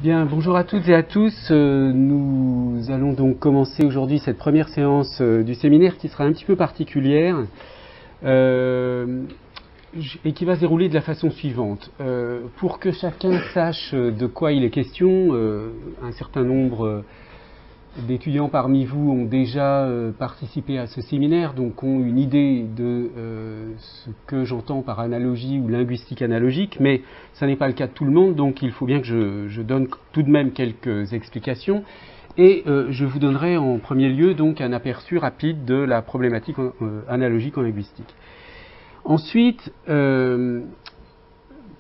Bien, bonjour à toutes et à tous. Nous allons donc commencer aujourd'hui cette première séance du séminaire qui sera un petit peu particulière et qui va se dérouler de la façon suivante. Pour que chacun sache de quoi il est question, un certain nombre d'étudiants parmi vous ont déjà participé à ce séminaire, donc ont une idée de ce que j'entends par analogie ou linguistique analogique, mais ça n'est pas le cas de tout le monde, donc il faut bien que je donne tout de même quelques explications. Et je vous donnerai en premier lieu donc un aperçu rapide de la problématique analogique en linguistique. Ensuite,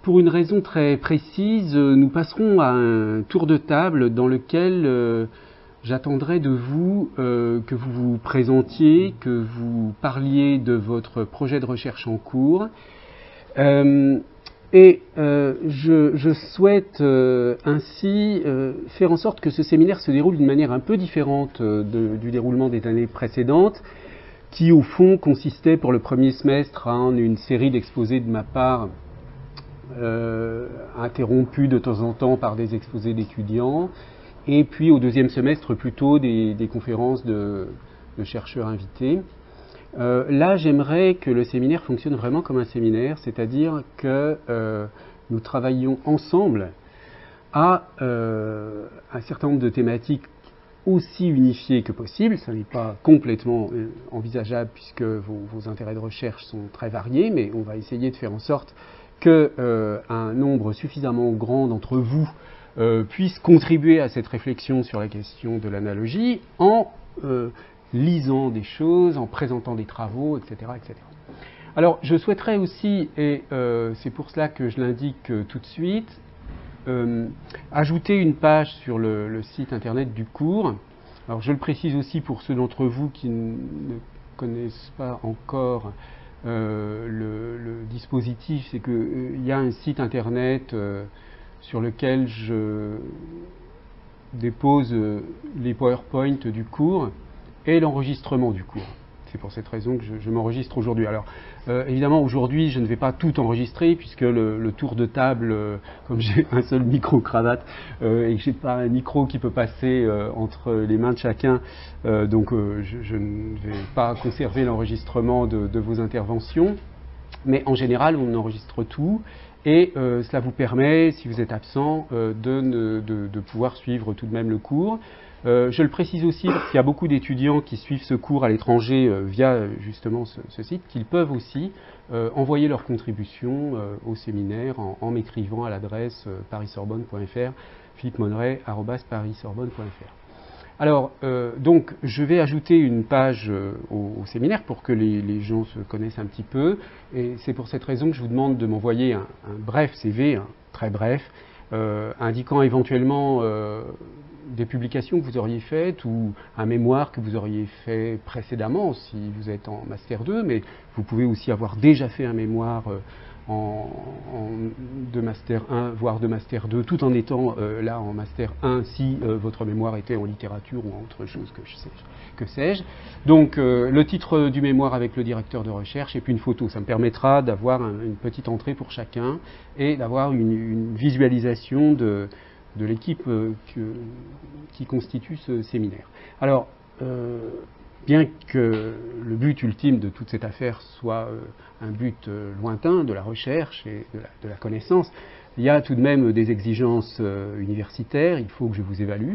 pour une raison très précise, nous passerons à un tour de table dans lequel j'attendrai de vous que vous vous présentiez, que vous parliez de votre projet de recherche en cours. Je souhaite ainsi faire en sorte que ce séminaire se déroule d'une manière un peu différente du déroulement des années précédentes, qui au fond consistait pour le premier semestre en une série d'exposés de ma part, interrompus de temps en temps par des exposés d'étudiants, et puis au deuxième semestre plutôt des conférences de chercheurs invités. Là, j'aimerais que le séminaire fonctionne vraiment comme un séminaire, c'est-à-dire que nous travaillions ensemble à un certain nombre de thématiques aussi unifiées que possible. Ça n'est pas complètement envisageable puisque vos intérêts de recherche sont très variés, mais on va essayer de faire en sorte qu'un nombre suffisamment grand d'entre vous puisse contribuer à cette réflexion sur la question de l'analogie en lisant des choses, en présentant des travaux, etc., etc. Alors, je souhaiterais aussi, et c'est pour cela que je l'indique tout de suite, ajouter une page sur le site internet du cours. Alors, je le précise aussi pour ceux d'entre vous qui ne connaissent pas encore le dispositif, c'est qu'il y a un site internet sur lequel je dépose les PowerPoint du cours et l'enregistrement du cours. C'est pour cette raison que je m'enregistre aujourd'hui. Alors, évidemment, aujourd'hui, je ne vais pas tout enregistrer, puisque le tour de table, comme j'ai un seul micro-cravate, et que je n'ai pas un micro qui peut passer entre les mains de chacun, donc je ne vais pas conserver l'enregistrement de vos interventions. Mais en général, on enregistre tout, et cela vous permet, si vous êtes absent, de pouvoir suivre tout de même le cours. Je le précise aussi parce qu'il y a beaucoup d'étudiants qui suivent ce cours à l'étranger via justement ce site, qu'ils peuvent aussi envoyer leur contribution au séminaire en m'écrivant à l'adresse paris-sorbonne.fr, philippe-monneray@paris-sorbonne.fr. Alors, donc, je vais ajouter une page au séminaire pour que les gens se connaissent un petit peu, et c'est pour cette raison que je vous demande de m'envoyer un bref CV, très bref, indiquant éventuellement des publications que vous auriez faites ou un mémoire que vous auriez fait précédemment si vous êtes en Master 2, mais vous pouvez aussi avoir déjà fait un mémoire de Master 1, voire de Master 2, tout en étant là en Master 1 si votre mémoire était en littérature ou en autre chose que sais-je. Donc le titre du mémoire avec le directeur de recherche et puis une photo, ça me permettra d'avoir une petite entrée pour chacun et d'avoir une visualisation de l'équipe qui constitue ce séminaire. Alors, bien que le but ultime de toute cette affaire soit un but lointain de la recherche et de la connaissance, il y a tout de même des exigences universitaires, il faut que je vous évalue.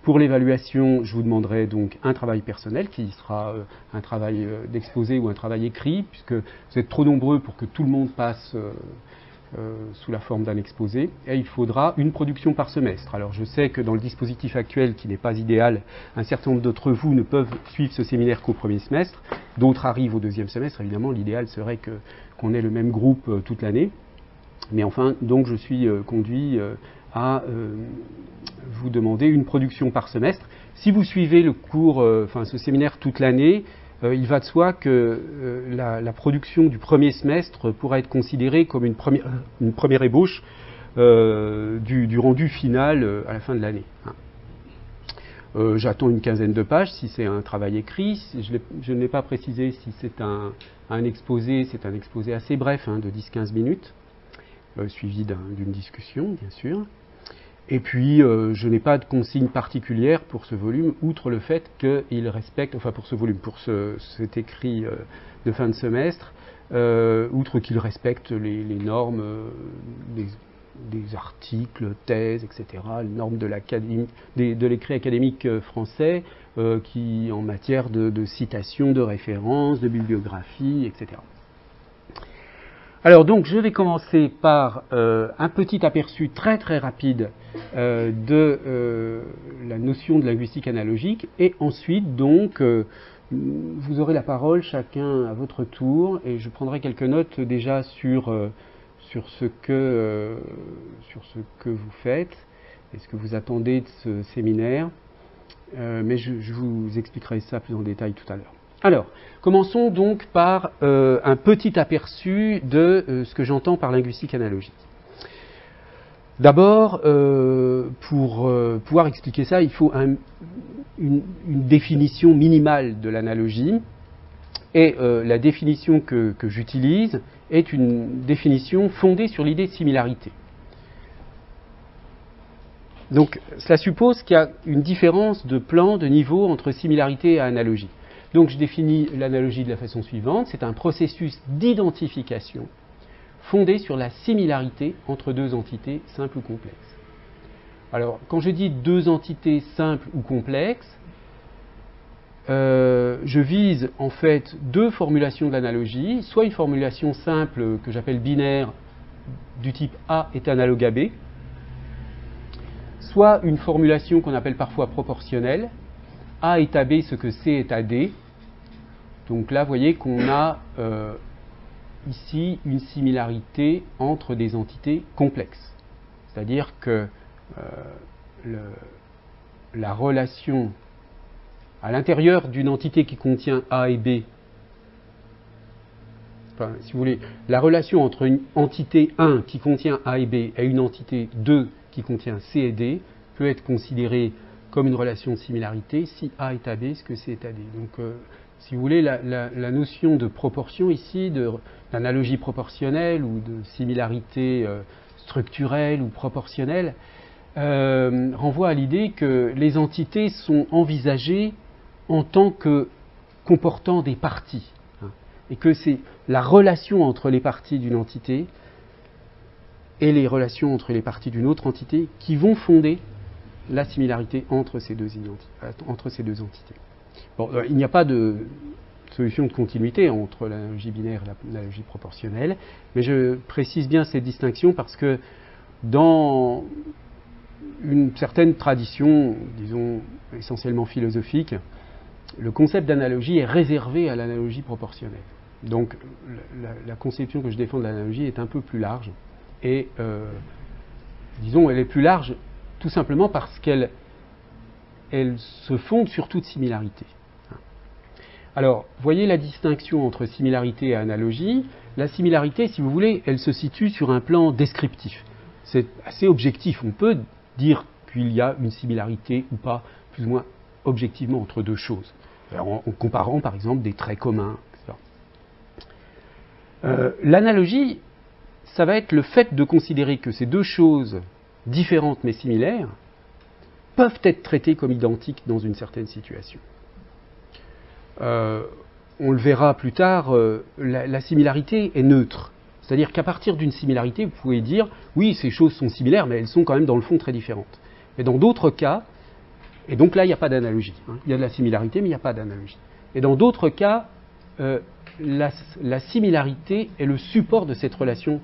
Pour l'évaluation, je vous demanderai donc un travail personnel qui sera un travail d'exposé ou un travail écrit, puisque vous êtes trop nombreux pour que tout le monde passe sous la forme d'un exposé, et il faudra une production par semestre. Alors je sais que dans le dispositif actuel, qui n'est pas idéal, un certain nombre d'entre vous ne peuvent suivre ce séminaire qu'au premier semestre, d'autres arrivent au deuxième semestre. Évidemment, l'idéal serait qu'on ait le même groupe toute l'année, mais enfin, donc je suis conduit à vous demander une production par semestre. Si vous suivez le cours, ce séminaire toute l'année, il va de soi que la production du premier semestre pourra être considérée comme une première ébauche du rendu final à la fin de l'année. J'attends une quinzaine de pages si c'est un travail écrit. Je ne l'ai pas précisé si c'est un exposé. C'est un exposé assez bref, de 10-15 minutes, suivi d'une discussion, bien sûr. Et puis, je n'ai pas de consigne particulière pour ce volume, outre le fait qu'il respecte, enfin pour ce volume, pour cet écrit de fin de semestre, outre qu'il respecte les normes des articles, thèses, etc., les normes de l'écrit académique français, qui en matière de citation, de référence, de bibliographie, etc. Alors donc je vais commencer par un petit aperçu très très rapide de la notion de linguistique analogique, et ensuite donc vous aurez la parole chacun à votre tour, et je prendrai quelques notes déjà sur ce que vous faites et ce que vous attendez de ce séminaire, mais je vous expliquerai ça plus en détail tout à l'heure. Alors, commençons donc par un petit aperçu de ce que j'entends par linguistique analogique. D'abord, pour pouvoir expliquer ça, il faut une définition minimale de l'analogie. Et la définition que j'utilise est une définition fondée sur l'idée de similarité. Donc, cela suppose qu'il y a une différence de plan, de niveau entre similarité et analogie. Donc, je définis l'analogie de la façon suivante. C'est un processus d'identification fondé sur la similarité entre deux entités simples ou complexes. Alors, quand je dis deux entités simples ou complexes, je vise en fait deux formulations de l'analogie, soit une formulation simple que j'appelle binaire du type A est analogue à B, soit une formulation qu'on appelle parfois proportionnelle, A est à B ce que C est à D. Donc là, vous voyez qu'on a ici une similarité entre des entités complexes. C'est-à-dire que la relation à l'intérieur d'une entité qui contient A et B, enfin, si vous voulez, la relation entre une entité 1 qui contient A et B et une entité 2 qui contient C et D peut être considérée comme une relation de similarité si A est à B, ce que C est à D. Donc, si vous voulez, la notion de proportion ici, d'analogie proportionnelle ou de similarité structurelle ou proportionnelle, renvoie à l'idée que les entités sont envisagées en tant que comportant des parties, hein, et que c'est la relation entre les parties d'une entité et les relations entre les parties d'une autre entité qui vont fonder la similarité entre ces deux entités. Bon, il n'y a pas de solution de continuité entre l'analogie binaire et l'analogie proportionnelle, mais je précise bien ces distinctions parce que dans une certaine tradition, disons essentiellement philosophique, le concept d'analogie est réservé à l'analogie proportionnelle. Donc la conception que je défends de l'analogie est un peu plus large, et disons elle est plus large tout simplement parce qu'elle se fonde sur toute similarité. Alors, voyez la distinction entre similarité et analogie. La similarité, si vous voulez, elle se situe sur un plan descriptif. C'est assez objectif. On peut dire qu'il y a une similarité ou pas, plus ou moins objectivement, entre deux choses. Alors, en comparant, par exemple, des traits communs, etc. L'analogie, ça va être le fait de considérer que ces deux choses différentes mais similaires peuvent être traitées comme identiques dans une certaine situation. On le verra plus tard, la similarité est neutre. C'est-à-dire qu'à partir d'une similarité, vous pouvez dire, oui, ces choses sont similaires, mais elles sont quand même dans le fond très différentes. Et dans d'autres cas, et donc là, il n'y a pas d'analogie. Hein. Il y a de la similarité, mais il n'y a pas d'analogie. Et dans d'autres cas, la similarité est le support de cette relation,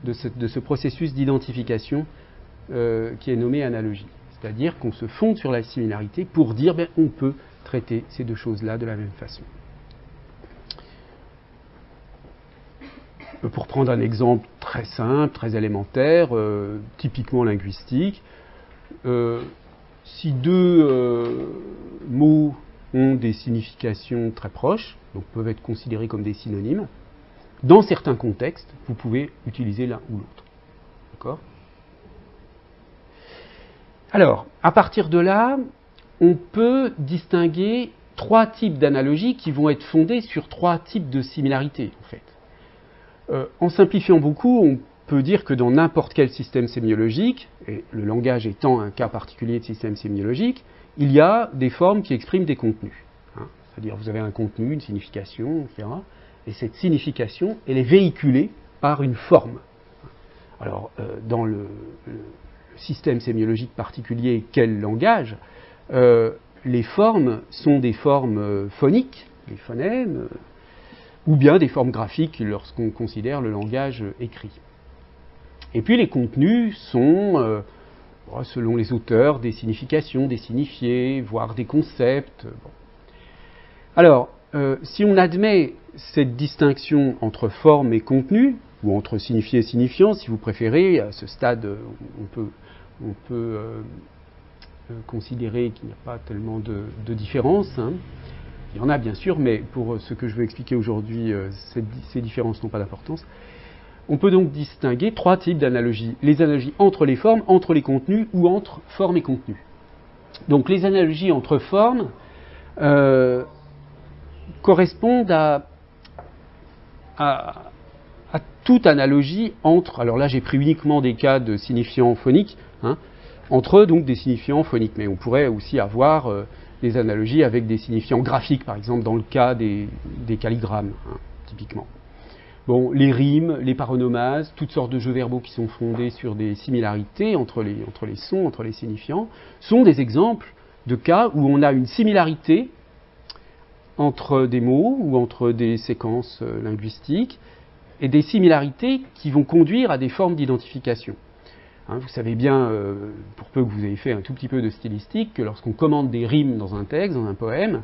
de ce processus d'identification qui est nommé analogie. C'est-à-dire qu'on se fonde sur la similarité pour dire, ben, on peut traiter ces deux choses-là de la même façon. Pour prendre un exemple très simple, très élémentaire, typiquement linguistique, si deux mots ont des significations très proches, donc peuvent être considérés comme des synonymes, dans certains contextes, vous pouvez utiliser l'un ou l'autre. D'accord ? Alors, à partir de là, on peut distinguer trois types d'analogies qui vont être fondées sur trois types de similarités, en fait. En simplifiant beaucoup, on peut dire que dans n'importe quel système sémiologique, et le langage étant un cas particulier de système sémiologique, il y a des formes qui expriment des contenus. Hein. C'est-à-dire vous avez un contenu, une signification, etc. Et cette signification, elle est véhiculée par une forme. Alors, dans le système sémiologique particulier qu'est le langage, les formes sont des formes phoniques, des phonèmes, ou bien des formes graphiques lorsqu'on considère le langage écrit. Et puis les contenus sont, selon les auteurs, des significations, des signifiés, voire des concepts. Bon. Alors, si on admet cette distinction entre forme et contenu, ou entre signifié et signifiant, si vous préférez, à ce stade, on peut considérer qu'il n'y a pas tellement de différence. Hein. Il y en a bien sûr, mais pour ce que je veux expliquer aujourd'hui, ces différences n'ont pas d'importance. On peut donc distinguer trois types d'analogies. Les analogies entre les formes, entre les contenus ou entre forme et contenu. Donc les analogies entre formes correspondent à toute analogie entre, alors là j'ai pris uniquement des cas de signifiants phoniques, hein, entre donc des signifiants phoniques, mais on pourrait aussi avoir des analogies avec des signifiants graphiques, par exemple dans le cas des calligrammes, hein, typiquement. Bon, les rimes, les paronomases, toutes sortes de jeux verbaux qui sont fondés sur des similarités entre les sons, entre les signifiants, sont des exemples de cas où on a une similarité entre des mots ou entre des séquences linguistiques, et des similarités qui vont conduire à des formes d'identification. Hein, vous savez bien, pour peu que vous ayez fait un tout petit peu de stylistique, que lorsqu'on commande des rimes dans un texte, dans un poème,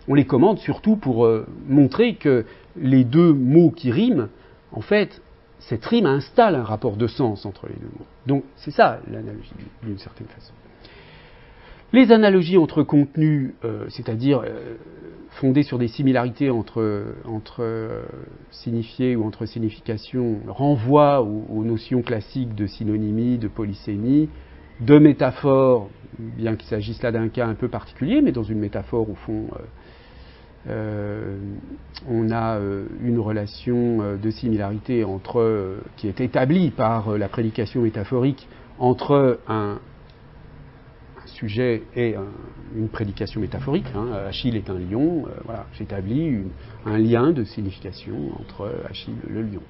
on les commande surtout pour montrer que les deux mots qui riment, en fait, cette rime installe un rapport de sens entre les deux mots. Donc c'est ça l'analogie, d'une certaine façon. Les analogies entre contenus, c'est-à-dire fondées sur des similarités entre signifiés ou entre significations, renvoient aux notions classiques de synonymie, de polysémie, de métaphore, bien qu'il s'agisse là d'un cas un peu particulier, mais dans une métaphore, au fond, on a une relation de similarité qui est établie par la prédication métaphorique entre un sujet et une prédication métaphorique. Hein. Achille est un lion, voilà, j'établis un lien de signification entre Achille et le lion.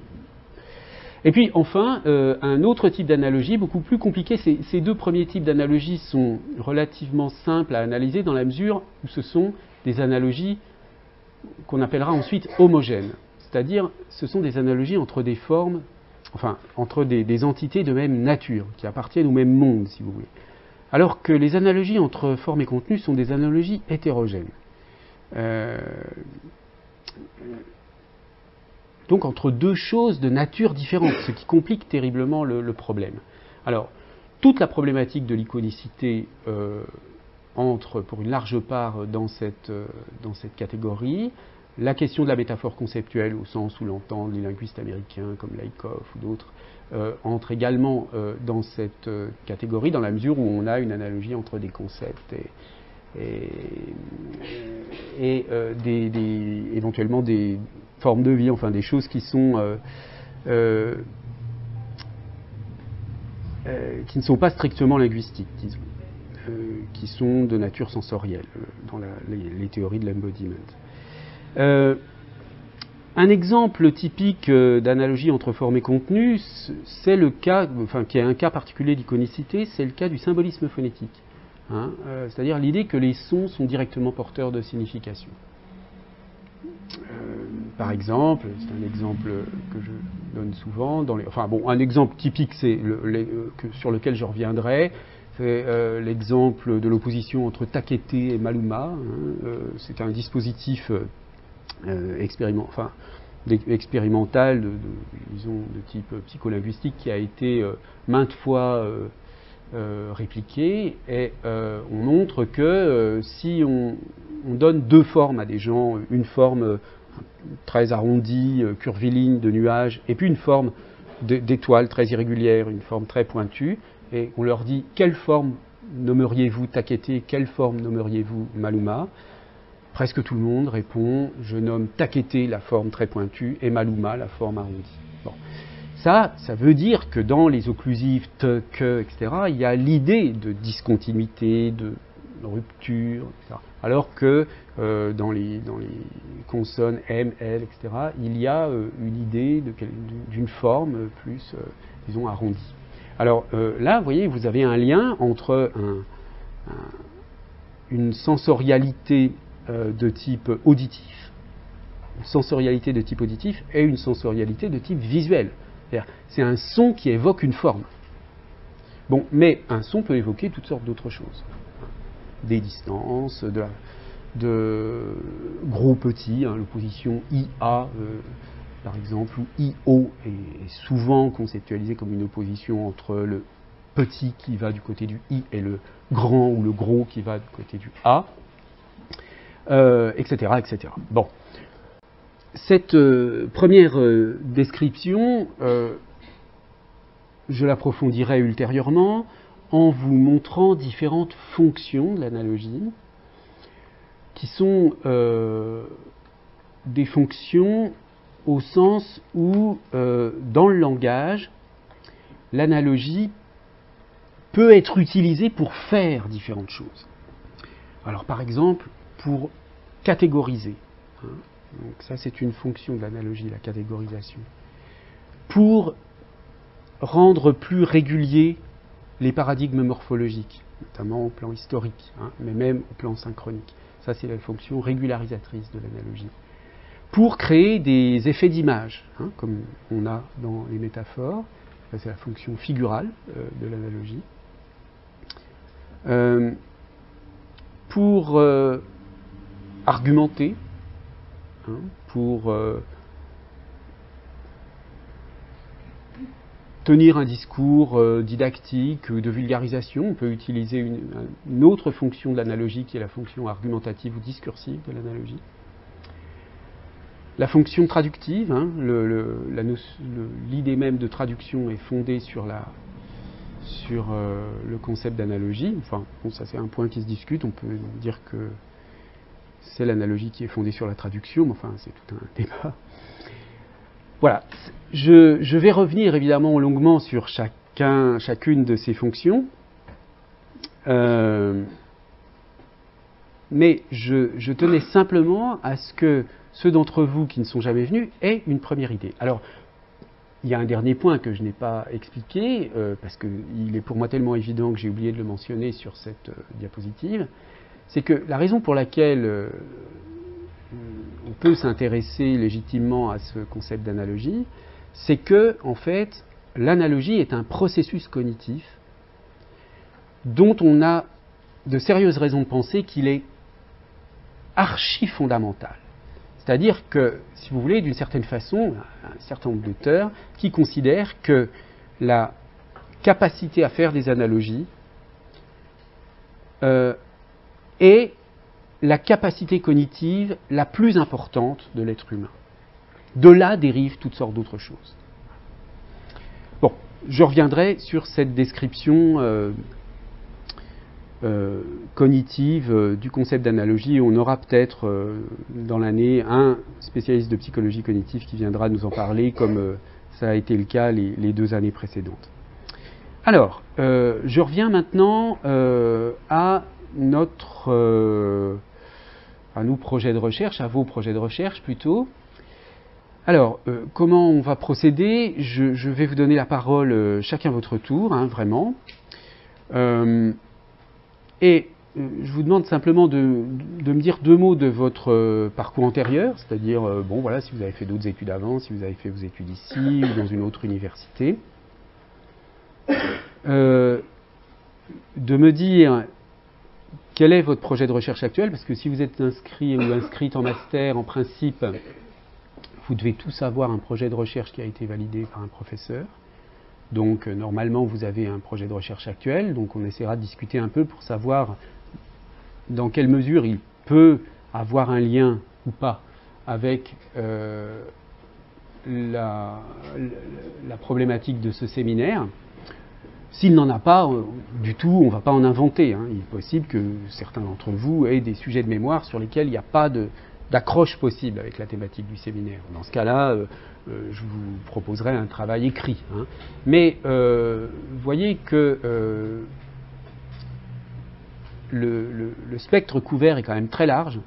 Et puis enfin, un autre type d'analogie, beaucoup plus compliqué. Ces deux premiers types d'analogies sont relativement simples à analyser dans la mesure où ce sont des analogies qu'on appellera ensuite homogènes. C'est-à-dire, ce sont des analogies entre des formes, enfin, entre des entités de même nature, qui appartiennent au même monde, si vous voulez. Alors que les analogies entre forme et contenu sont des analogies hétérogènes. Donc entre deux choses de nature différente, ce qui complique terriblement le problème. Alors, toute la problématique de l'iconicité entre pour une large part dans cette catégorie. La question de la métaphore conceptuelle, au sens où l'entendent les linguistes américains comme Laikoff ou d'autres, entre également dans cette catégorie, dans la mesure où on a une analogie entre des concepts et éventuellement des formes de vie, enfin des choses qui sont qui ne sont pas strictement linguistiques, disons, qui sont de nature sensorielle dans les théories de l'embodiment. Un exemple typique d'analogie entre forme et contenu, c'est le cas, enfin qui est un cas particulier d'iconicité, c'est le cas du symbolisme phonétique. Hein, c'est-à-dire l'idée que les sons sont directement porteurs de signification. Par exemple, c'est un exemple que je donne souvent, un exemple typique sur lequel je reviendrai, c'est l'exemple de l'opposition entre Takete et Maluma. Hein, c'est un dispositif expérimental disons, de type psycholinguistique qui a été maintes fois répliqué, et on montre que si on donne deux formes à des gens, une forme très arrondie, curviligne de nuage, et puis une forme d'étoile très irrégulière, une forme très pointue, et on leur dit quelle forme nommeriez-vous Takete, quelle forme nommeriez-vous Maluma, presque tout le monde répond je nomme Takete la forme très pointue et Maluma la forme arrondie. Bon. ça veut dire que dans les occlusives te, que, etc., il y a l'idée de discontinuité, de rupture, etc. Alors que dans les consonnes M, L, etc., il y a une idée d'une forme plus, disons, arrondie. Alors là, vous voyez, vous avez un lien entre une sensorialité de type auditif, une sensorialité de type auditif et une sensorialité de type visuel. C'est un son qui évoque une forme. Bon, mais un son peut évoquer toutes sortes d'autres choses. Des distances, de gros petits, hein, l'opposition IA, par exemple, ou IO est souvent conceptualisée comme une opposition entre le petit qui va du côté du I et le grand ou le gros qui va du côté du A, etc., etc. Bon. Cette première description, je l'approfondirai ultérieurement en vous montrant différentes fonctions de l'analogie qui sont des fonctions au sens où, dans le langage, l'analogie peut être utilisée pour faire différentes choses. Alors, par exemple, pour catégoriser. Hein, donc ça, c'est une fonction de l'analogie, la catégorisation. Pour rendre plus réguliers les paradigmes morphologiques, notamment au plan historique, hein, mais même au plan synchronique. Ça, c'est la fonction régularisatrice de l'analogie. Pour créer des effets d'image, hein, comme on a dans les métaphores, ça, c'est la fonction figurale de l'analogie. Pour argumenter, hein, pour tenir un discours didactique ou de vulgarisation, on peut utiliser une autre fonction de l'analogie qui est la fonction argumentative ou discursive de l'analogie. La fonction traductive, hein, l'idée même de traduction est fondée sur le concept d'analogie. Enfin, bon, ça c'est un point qui se discute, on peut dire que c'est l'analogie qui est fondée sur la traduction, mais enfin c'est tout un débat. Voilà, je vais revenir évidemment longuement sur chacune de ces fonctions, mais je tenais simplement à ce que ceux d'entre vous qui ne sont jamais venus aient une première idée. Alors, il y a un dernier point que je n'ai pas expliqué, parce qu'il est pour moi tellement évident que j'ai oublié de le mentionner sur cette diapositive, c'est que la raison pour laquelle on peut s'intéresser légitimement à ce concept d'analogie, c'est que, en fait, l'analogie est un processus cognitif dont on a de sérieuses raisons de penser qu'il est archi-fondamental. C'est-à-dire que, si vous voulez, d'une certaine façon, un certain nombre d'auteurs qui considèrent que la capacité à faire des analogies est la capacité cognitive la plus importante de l'être humain. De là dérivent toutes sortes d'autres choses. Bon, je reviendrai sur cette description cognitive du concept d'analogie. On aura peut-être dans l'année un spécialiste de psychologie cognitive qui viendra nous en parler, comme ça a été le cas les 2 années précédentes. Alors, je reviens maintenant à nos projets de recherche, à vos projets de recherche plutôt. Alors, comment on va procéder ? Je vais vous donner la parole chacun à votre tour, hein, vraiment. Et je vous demande simplement de me dire 2 mots de votre parcours antérieur, c'est-à-dire, bon voilà, si vous avez fait d'autres études avant, si vous avez fait vos études ici ou dans une autre université. De me dire quel est votre projet de recherche actuel, parce que si vous êtes inscrit ou inscrite en master, en principe, vous devez tous avoir un projet de recherche qui a été validé par un professeur. Donc, normalement, vous avez un projet de recherche actuel. Donc, on essaiera de discuter un peu pour savoir dans quelle mesure il peut avoir un lien ou pas avec la problématique de ce séminaire. S'il n'en a pas du tout, on ne va pas en inventer. Hein. Il est possible que certains d'entre vous aient des sujets de mémoire sur lesquels il n'y a pas d'accroche possible avec la thématique du séminaire. Dans ce cas-là, je vous proposerai un travail écrit. Hein. Mais vous voyez que le spectre couvert est quand même très large.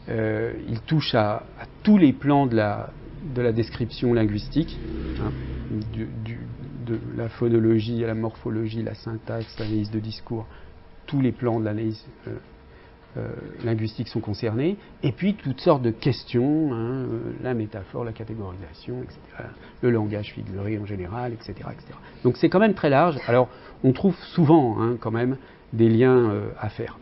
Il touche à tous les plans de la description linguistique, hein, de la phonologie à la morphologie, la syntaxe, l'analyse de discours, tous les plans de l'analyse linguistique sont concernés, et puis toutes sortes de questions, hein, la métaphore, la catégorisation, etc., le langage figuré en général, etc., etc. Donc c'est quand même très large. Alors on trouve souvent, hein, quand même, des liens à faire.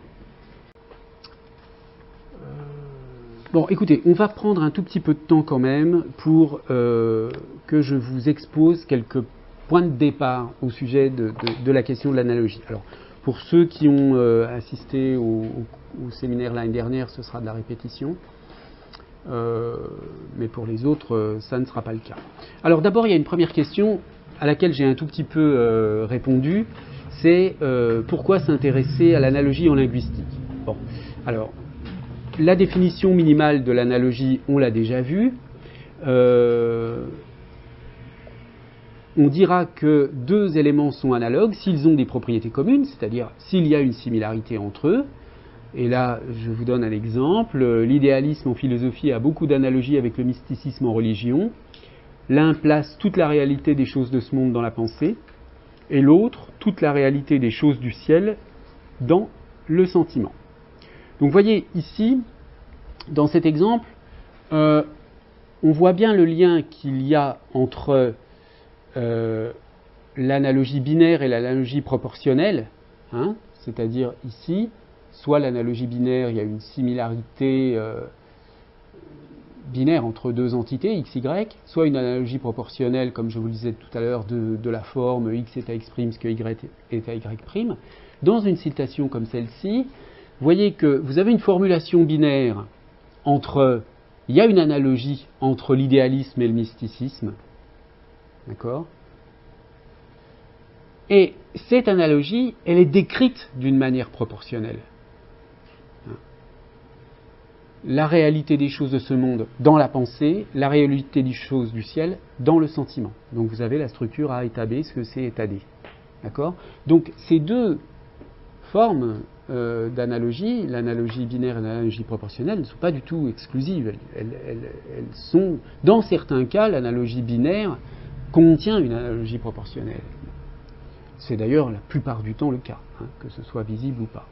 Bon, écoutez, on va prendre un tout petit peu de temps quand même pour que je vous expose quelques points de départ au sujet de la question de l'analogie. Alors, pour ceux qui ont assisté au séminaire l'année dernière, ce sera de la répétition. Mais pour les autres, ça ne sera pas le cas. Alors d'abord, il y a une première question à laquelle j'ai un tout petit peu répondu, c'est pourquoi s'intéresser à l'analogie en linguistique. Bon, alors, la définition minimale de l'analogie, on l'a déjà vue. On dira que deux éléments sont analogues s'ils ont des propriétés communes, c'est-à-dire s'il y a une similarité entre eux. Et là, je vous donne un exemple. L'idéalisme en philosophie a beaucoup d'analogies avec le mysticisme en religion. L'un place toute la réalité des choses de ce monde dans la pensée, et l'autre, toute la réalité des choses du ciel dans le sentiment. Donc vous voyez ici, dans cet exemple, on voit bien le lien qu'il y a entre l'analogie binaire et l'analogie proportionnelle, hein, c'est-à-dire ici, soit l'analogie binaire, il y a une similarité binaire entre deux entités, x, y, soit une analogie proportionnelle, comme je vous le disais tout à l'heure, de la forme x est à x', ce que y est à y'. Dans une citation comme celle-ci, vous voyez que vous avez une formulation binaire entre, il y a une analogie entre l'idéalisme et le mysticisme, d'accord ? Et cette analogie, elle est décrite d'une manière proportionnelle. La réalité des choses de ce monde dans la pensée, la réalité des choses du ciel dans le sentiment. Donc vous avez la structure A état B, ce que c'est état D. D'accord ? Donc ces deux formes d'analogie, l'analogie binaire et l'analogie proportionnelle, ne sont pas du tout exclusives. Elles sont, dans certains cas, l'analogie binaire contient une analogie proportionnelle. C'est d'ailleurs la plupart du temps le cas, hein, que ce soit visible ou pas.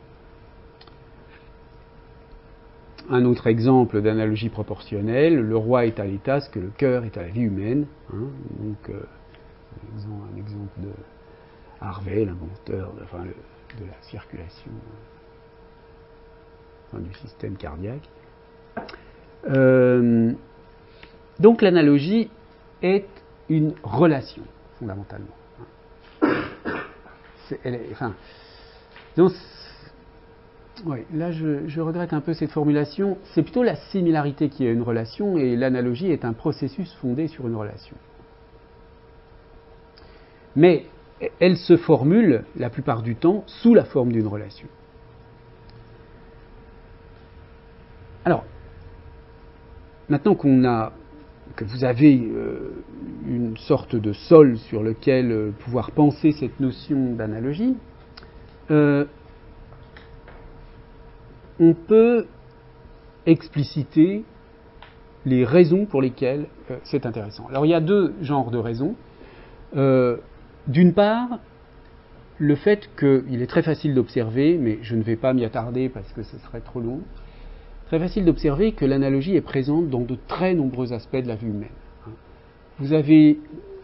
Un autre exemple d'analogie proportionnelle, le roi est à l'État ce que le cœur est à la vie humaine. Hein, donc, un exemple de Harvey, l'inventeur de la circulation, du système cardiaque. Donc l'analogie est une relation, fondamentalement. Là je regrette un peu cette formulation. C'est plutôt la similarité qui est une relation, et l'analogie est un processus fondé sur une relation. Mais elle se formule, la plupart du temps, sous la forme d'une relation. Alors, maintenant que vous avez une sorte de sol sur lequel pouvoir penser cette notion d'analogie, on peut expliciter les raisons pour lesquelles c'est intéressant. Alors il y a deux genres de raisons. D'une part, le fait qu'il est très facile d'observer, mais je ne vais pas m'y attarder parce que ce serait trop long, très facile d'observer que l'analogie est présente dans de très nombreux aspects de la vie humaine. Vous avez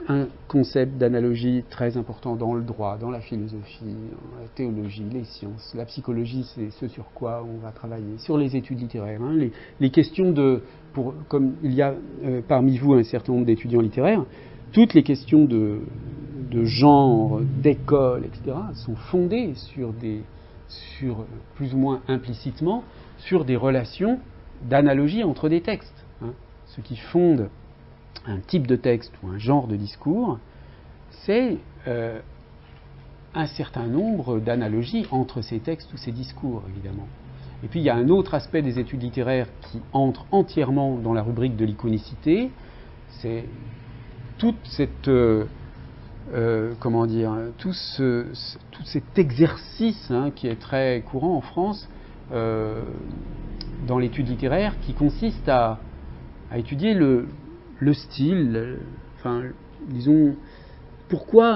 un concept d'analogie très important dans le droit, dans la philosophie, dans la théologie, les sciences. La psychologie, c'est ce sur quoi on va travailler. Sur les études littéraires, hein, les questions comme il y a parmi vous un certain nombre d'étudiants littéraires, toutes les questions de genre, d'école, etc., sont fondées sur plus ou moins implicitement, sur des relations d'analogie entre des textes. Hein. Ce qui fonde un type de texte ou un genre de discours, c'est un certain nombre d'analogies entre ces textes ou ces discours, évidemment. Et puis il y a un autre aspect des études littéraires qui entre entièrement dans la rubrique de l'iconicité, c'est toute cette comment dire, tout cet exercice qui est très courant en France dans l'étude littéraire, qui consiste à étudier le style, enfin, disons, pourquoi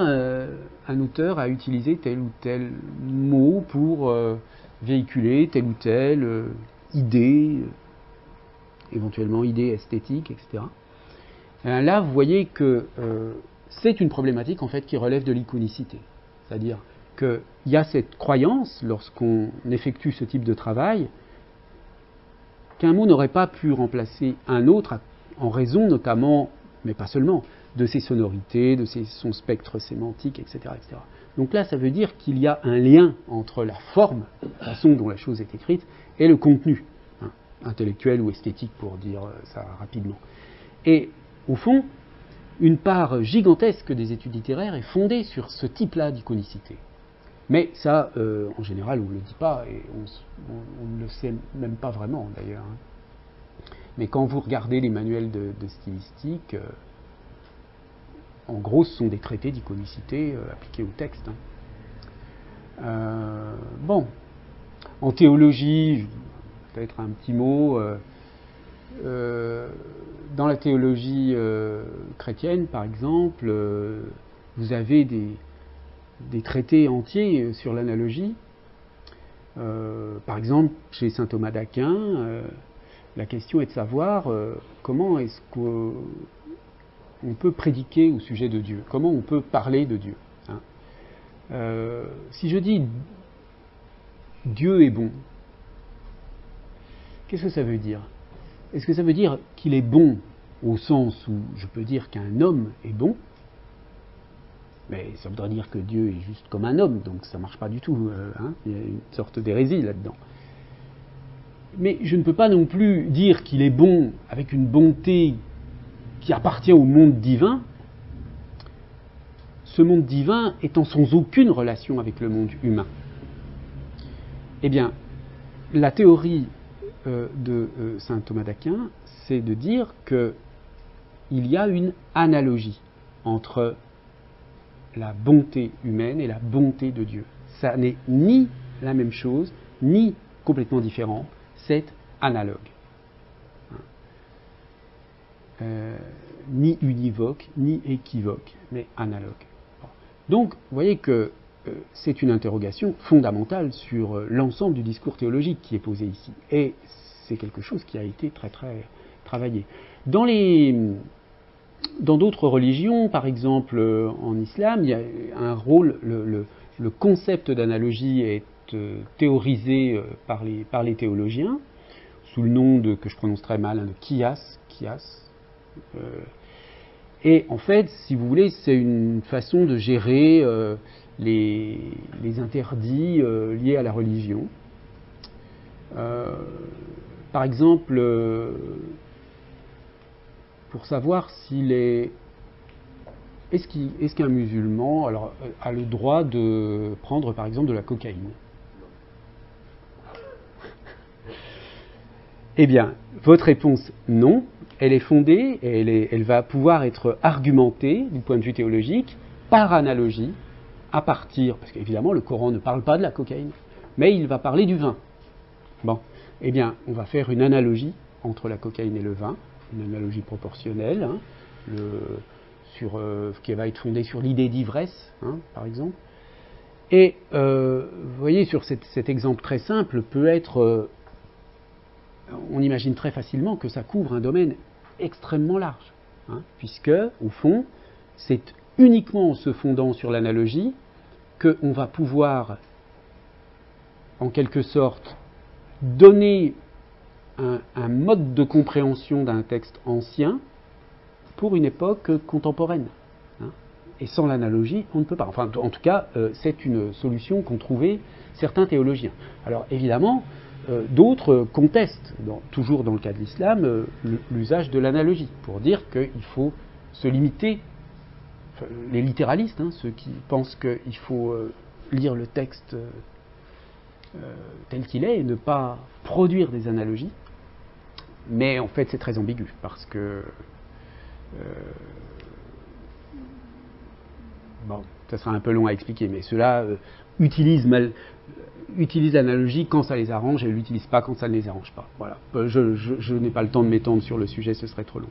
un auteur a utilisé tel ou tel mot pour véhiculer telle ou telle idée, éventuellement idée esthétique, etc. Et là, vous voyez que c'est une problématique en fait qui relève de l'iconicité. C'est-à-dire qu'il y a cette croyance, lorsqu'on effectue ce type de travail, qu'un mot n'aurait pas pu remplacer un autre en raison notamment, mais pas seulement, de ses sonorités, de son spectre sémantique, etc., etc. Donc là, ça veut dire qu'il y a un lien entre la forme, la façon dont la chose est écrite, et le contenu, intellectuel ou esthétique pour dire ça rapidement. Et au fond, une part gigantesque des études littéraires est fondée sur ce type-là d'iconicité. Mais ça, en général, on ne le dit pas, et on ne le sait même pas vraiment d'ailleurs. Mais quand vous regardez les manuels de stylistique, en gros, ce sont des traités d'iconicité appliqués au texte. Bon, en théologie, peut-être un petit mot. Dans la théologie chrétienne, par exemple, vous avez des traités entiers sur l'analogie. Par exemple, chez saint Thomas d'Aquin, la question est de savoir comment est-ce qu'on peut prédiquer au sujet de Dieu, comment on peut parler de Dieu. Si je dis Dieu est bon, qu'est-ce que ça veut dire? Est-ce que ça veut dire qu'il est bon au sens où je peux dire qu'un homme est bon? Mais ça voudrait dire que Dieu est juste comme un homme, donc ça ne marche pas du tout. Il y a une sorte d'hérésie là-dedans. Mais je ne peux pas non plus dire qu'il est bon avec une bonté qui appartient au monde divin, ce monde divin étant sans aucune relation avec le monde humain. Eh bien, la théorie de saint Thomas d'Aquin, c'est de dire qu'il y a une analogie entre la bonté humaine et la bonté de Dieu. Ça n'est ni la même chose, ni complètement différent, c'est analogue. Ni univoque, ni équivoque, mais analogue. Donc, vous voyez que c'est une interrogation fondamentale sur l'ensemble du discours théologique qui est posé ici. Et c'est quelque chose qui a été très très travaillé. Dans d'autres religions, par exemple en islam, il y a un rôle, le concept d'analogie est théorisé par les théologiens, sous le nom que je prononce très mal, de qiyas. Et en fait, si vous voulez, c'est une façon de gérer les interdits liés à la religion. Par exemple, pour savoir s'il est... Est-ce qu'un musulman a le droit de prendre, par exemple, de la cocaïne? Eh bien, votre réponse, non. Elle est fondée et elle va pouvoir être argumentée du point de vue théologique par analogie à partir, parce qu'évidemment le Coran ne parle pas de la cocaïne, mais il va parler du vin. Bon, eh bien, on va faire une analogie entre la cocaïne et le vin, une analogie proportionnelle, qui va être fondée sur l'idée d'ivresse, par exemple. Et vous voyez, sur cet exemple très simple, peut être... on imagine très facilement que ça couvre un domaine extrêmement large, puisque, au fond, c'est uniquement en se fondant sur l'analogie qu'on va pouvoir, en quelque sorte, donner un mode de compréhension d'un texte ancien pour une époque contemporaine. Et sans l'analogie, on ne peut pas. Enfin, en tout cas, c'est une solution qu'ont trouvée certains théologiens. Alors, évidemment, d'autres contestent, toujours dans le cas de l'islam, l'usage de l'analogie, pour dire qu'il faut se limiter, les littéralistes, ceux qui pensent qu'il faut lire le texte tel qu'il est et ne pas produire des analogies. Mais en fait, c'est très ambigu, parce que Bon, ça sera un peu long à expliquer, mais ceux-là utilisent l'analogie quand ça les arrange et ne l'utilisent pas quand ça ne les arrange pas. Voilà. Je n'ai pas le temps de m'étendre sur le sujet, ce serait trop long.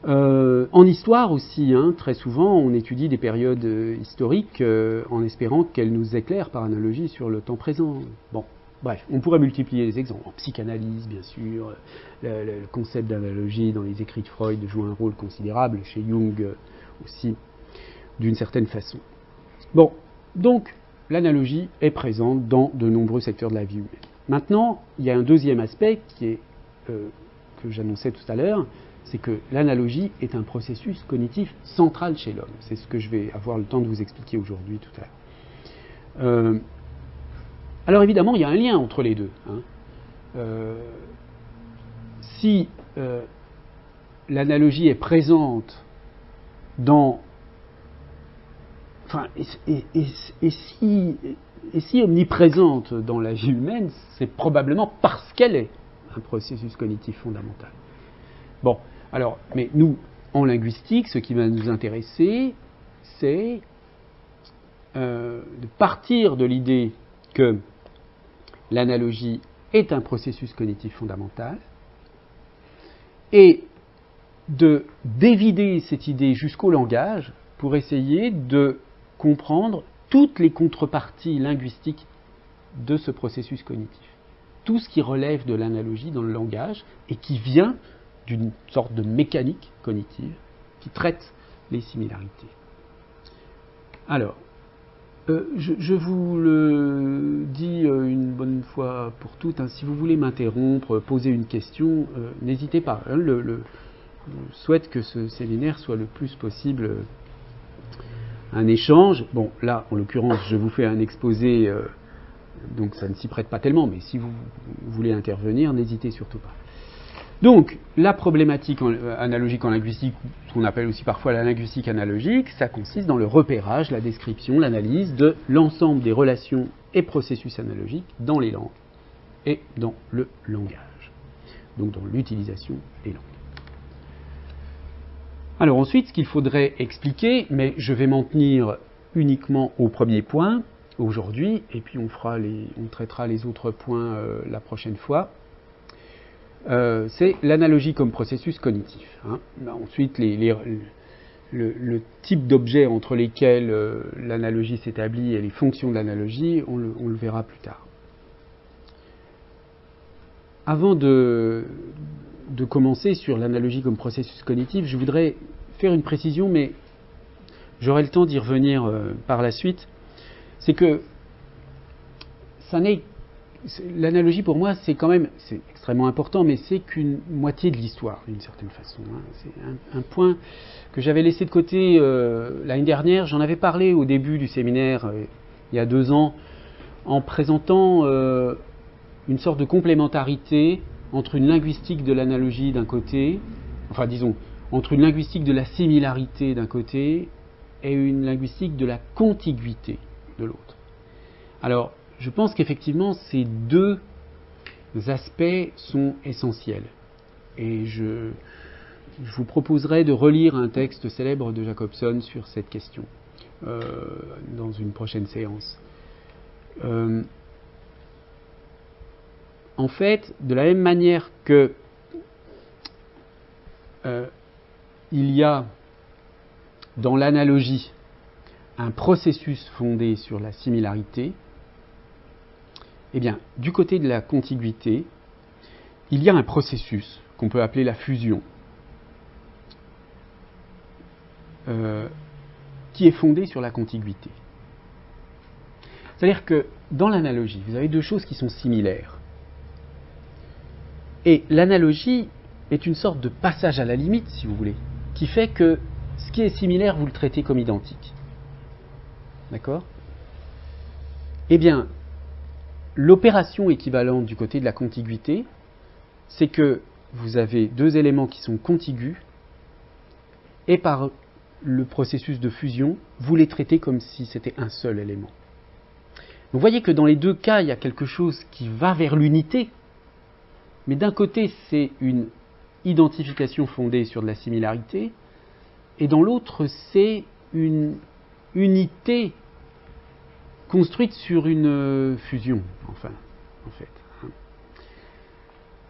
En histoire aussi, hein, très souvent, on étudie des périodes historiques en espérant qu'elles nous éclairent par analogie sur le temps présent. Bon, bref, on pourrait multiplier les exemples. En psychanalyse, bien sûr, le concept d'analogie dans les écrits de Freud joue un rôle considérable, chez Jung aussi, d'une certaine façon. Bon, donc, l'analogie est présente dans de nombreux secteurs de la vie humaine. Maintenant, il y a un deuxième aspect qui est, que j'annonçais tout à l'heure, c'est que l'analogie est un processus cognitif central chez l'homme. C'est ce que je vais avoir le temps de vous expliquer aujourd'hui tout à l'heure. Alors évidemment, il y a un lien entre les deux. Hein. Si l'analogie est présente dans... Enfin, et si omniprésente dans la vie humaine, c'est probablement parce qu'elle est un processus cognitif fondamental. Bon, alors, mais nous, en linguistique, ce qui va nous intéresser, c'est de partir de l'idée que l'analogie est un processus cognitif fondamental et d'évider cette idée jusqu'au langage pour essayer de comprendre toutes les contreparties linguistiques de ce processus cognitif. Tout ce qui relève de l'analogie dans le langage et qui vient d'une sorte de mécanique cognitive qui traite les similarités. Alors, je vous le dis une bonne fois pour toutes, hein, si vous voulez m'interrompre, poser une question, n'hésitez pas. Hein, je souhaite que ce séminaire soit le plus possible un échange. Bon, là, en l'occurrence, je vous fais un exposé, donc ça ne s'y prête pas tellement, mais si vous voulez intervenir, n'hésitez surtout pas. Donc, la problématique analogique en linguistique, ce qu'on appelle aussi parfois la linguistique analogique, ça consiste dans le repérage, la description, l'analyse de l'ensemble des relations et processus analogiques dans les langues et dans le langage, donc dans l'utilisation des langues. Alors ensuite, ce qu'il faudrait expliquer, mais je vais m'en tenir uniquement au premier point aujourd'hui, et puis on traitera les autres points la prochaine fois. C'est l'analogie comme processus cognitif. Hein. Ensuite, le type d'objets entre lesquels l'analogie s'établit et les fonctions de l'analogie, on le verra plus tard. Avant de commencer sur l'analogie comme processus cognitif, je voudrais faire une précision, mais j'aurai le temps d'y revenir par la suite. C'est que l'analogie pour moi, c'est extrêmement important, mais c'est qu'une moitié de l'histoire, d'une certaine façon. Hein. C'est un point que j'avais laissé de côté l'année dernière. J'en avais parlé au début du séminaire, il y a 2 ans, en présentant une sorte de complémentarité entre une linguistique de l'analogie d'un côté, enfin disons, entre une linguistique de la similarité d'un côté et une linguistique de la contiguïté de l'autre. Alors, je pense qu'effectivement, ces 2 aspects sont essentiels. Et je vous proposerai de relire un texte célèbre de Jacobson sur cette question dans une prochaine séance. En fait, de la même manière que il y a dans l'analogie un processus fondé sur la similarité, eh bien, du côté de la contiguïté, il y a un processus qu'on peut appeler la fusion, qui est fondé sur la contiguïté. C'est-à-dire que dans l'analogie, vous avez 2 choses qui sont similaires. Et l'analogie est une sorte de passage à la limite, si vous voulez, qui fait que ce qui est similaire, vous le traitez comme identique. D'accord ? Eh bien, l'opération équivalente du côté de la contiguïté, c'est que vous avez 2 éléments qui sont contigus, et par le processus de fusion, vous les traitez comme si c'était un seul élément. Vous voyez que dans les 2 cas, il y a quelque chose qui va vers l'unité, mais d'un côté, c'est une identification fondée sur de la similarité, et dans l'autre, c'est une unité construite sur une fusion, enfin, en fait.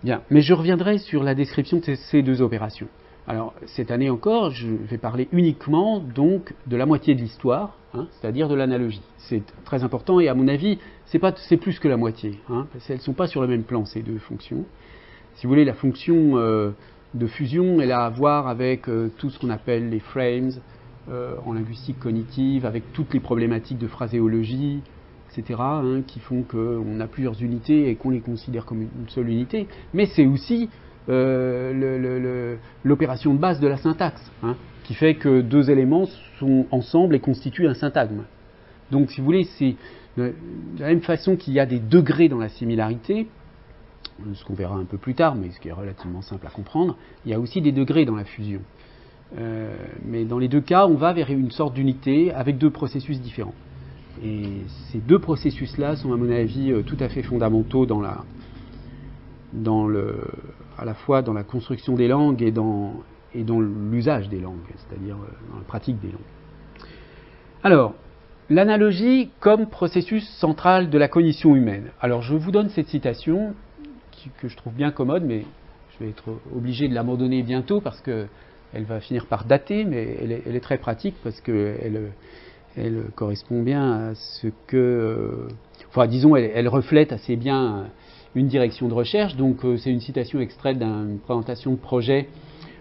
Bien, mais je reviendrai sur la description de ces deux opérations. Alors, cette année encore, je vais parler uniquement donc de la moitié de l'histoire, c'est-à-dire de l'analogie. C'est très important et à mon avis, c'est plus que la moitié, parce qu'elles ne sont pas sur le même plan, ces deux fonctions. Si vous voulez, la fonction de fusion, elle a à voir avec tout ce qu'on appelle les frames en linguistique cognitive, avec toutes les problématiques de phraséologie, etc., qui font qu'on a plusieurs unités et qu'on les considère comme une seule unité. Mais c'est aussi l'opération de base de la syntaxe, qui fait que deux éléments sont ensemble et constituent un syntagme. Donc, si vous voulez, c'est de la même façon qu'il y a des degrés dans la similarité, ce qu'on verra un peu plus tard, mais ce qui est relativement simple à comprendre, il y a aussi des degrés dans la fusion. Mais dans les deux cas, on va vers une sorte d'unité avec deux processus différents. Et ces deux processus-là sont, à mon avis, tout à fait fondamentaux à la fois dans la construction des langues et dans l'usage des langues, c'est-à-dire dans la pratique des langues. Alors, l'analogie comme processus central de la cognition humaine. Alors, je vous donne cette citation que je trouve bien commode, mais je vais être obligé de l'abandonner bientôt parce qu'elle va finir par dater, mais elle est très pratique parce qu'elle correspond bien à ce que... enfin, disons, elle reflète assez bien une direction de recherche. Donc, c'est une citation extraite d'une présentation de projet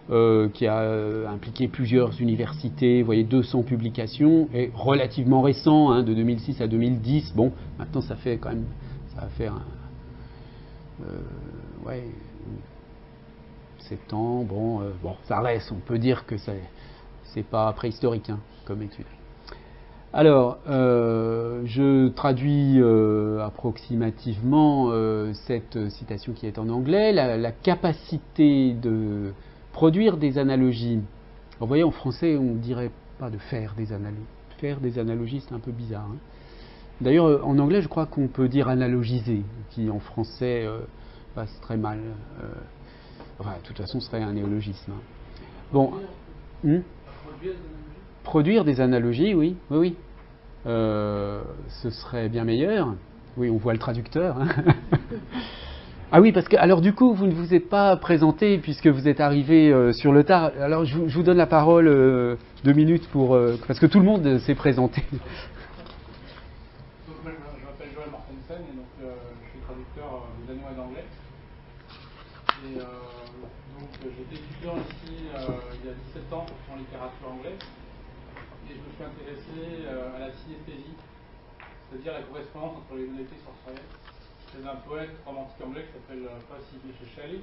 qui a impliqué plusieurs universités, vous voyez, 200 publications, et relativement récent, de 2006 à 2010. Bon, maintenant, ça fait quand même... ça va faire... 7 ans, bon, ça reste, on peut dire que c'est pas préhistorique comme étude. Alors, je traduis approximativement cette citation qui est en anglais. La capacité de produire des analogies. Alors, vous voyez, en français, on ne dirait pas de faire des analogies. Faire des analogies, c'est un peu bizarre. D'ailleurs, en anglais, je crois qu'on peut dire analogiser, qui en français passe très mal. Enfin, de toute façon, ce serait un néologisme. Bon. Produire des analogies, oui. Ce serait bien meilleur. Oui, on voit le traducteur. Ah oui, parce que, alors du coup, vous ne vous êtes pas présenté puisque vous êtes arrivé sur le tard. Alors, je vous donne la parole 2 minutes parce que tout le monde s'est présenté. Donc, je m'appelle Joël Mortensen et donc je suis traducteur de danois et d'anglais. Et donc j'ai été étudiant ici il y a 17 ans en littérature anglaise. Et je me suis intéressé à la synesthésie, c'est-à-dire la correspondance entre les modalités sensorielles. C'est un poète romantique anglais qui s'appelle Percy Bysshe Shelley,